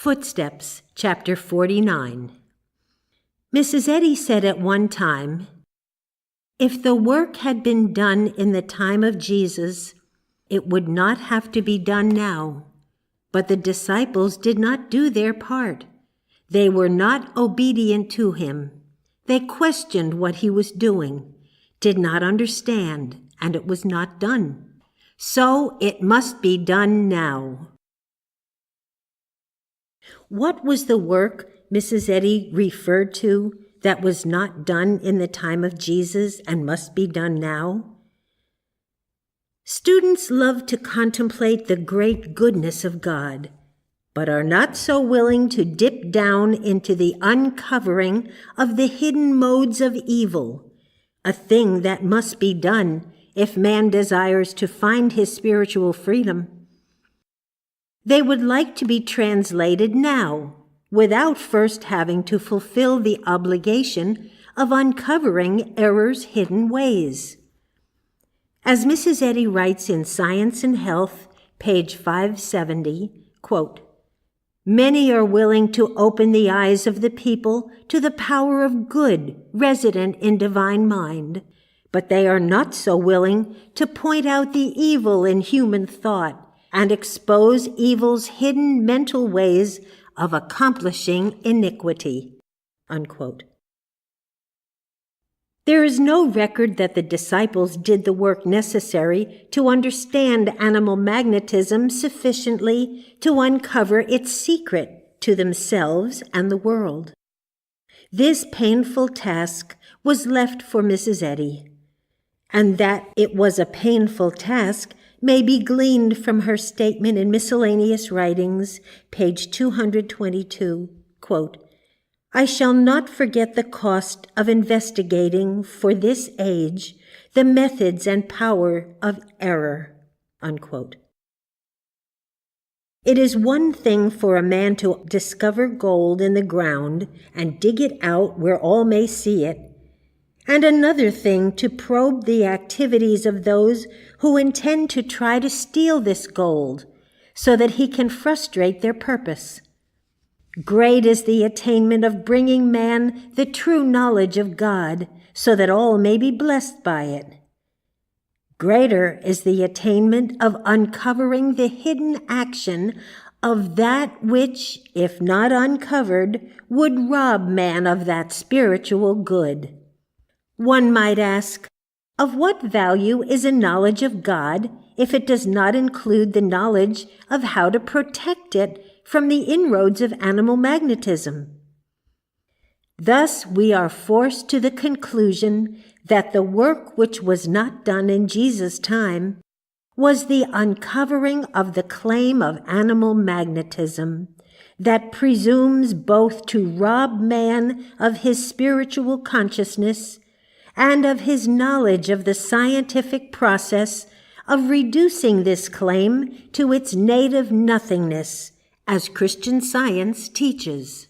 Footsteps, Chapter 49. Mrs. Eddy said at one time, "If the work had been done in the time of Jesus, it would not have to be done now. But the disciples did not do their part. They were not obedient to him. They questioned what he was doing, did not understand, and it was not done. So it must be done now." What was the work Mrs. Eddy referred to that was not done in the time of Jesus and must be done now? Students love to contemplate the great goodness of God, but are not so willing to dip down into the uncovering of the hidden modes of evil, a thing that must be done if man desires to find his spiritual freedom. They would like to be translated now, without first having to fulfill the obligation of uncovering error's hidden ways. As Mrs. Eddy writes in Science and Health, page 570, quote, "Many are willing to open the eyes of the people to the power of good resident in divine mind, but they are not so willing to point out the evil in human thought and expose evil's hidden mental ways of accomplishing iniquity." Unquote. There is no record that the disciples did the work necessary to understand animal magnetism sufficiently to uncover its secret to themselves and the world. This painful task was left for Mrs. Eddy, and that it was a painful task may be gleaned from her statement in Miscellaneous Writings, page 222, quote, "I shall not forget the cost of investigating for this age the methods and power of error." Unquote. It is one thing for a man to discover gold in the ground and dig it out where all may see it, and another thing to probe the activities of those who intend to try to steal this gold so that he can frustrate their purpose. Great is the attainment of bringing man the true knowledge of God so that all may be blessed by it. Greater is the attainment of uncovering the hidden action of that which, if not uncovered, would rob man of that spiritual good. One might ask, of what value is a knowledge of God if it does not include the knowledge of how to protect it from the inroads of animal magnetism? Thus we are forced to the conclusion that the work which was not done in Jesus' time was the uncovering of the claim of animal magnetism that presumes both to rob man of his spiritual consciousness and of his knowledge of the scientific process of reducing this claim to its native nothingness, as Christian Science teaches.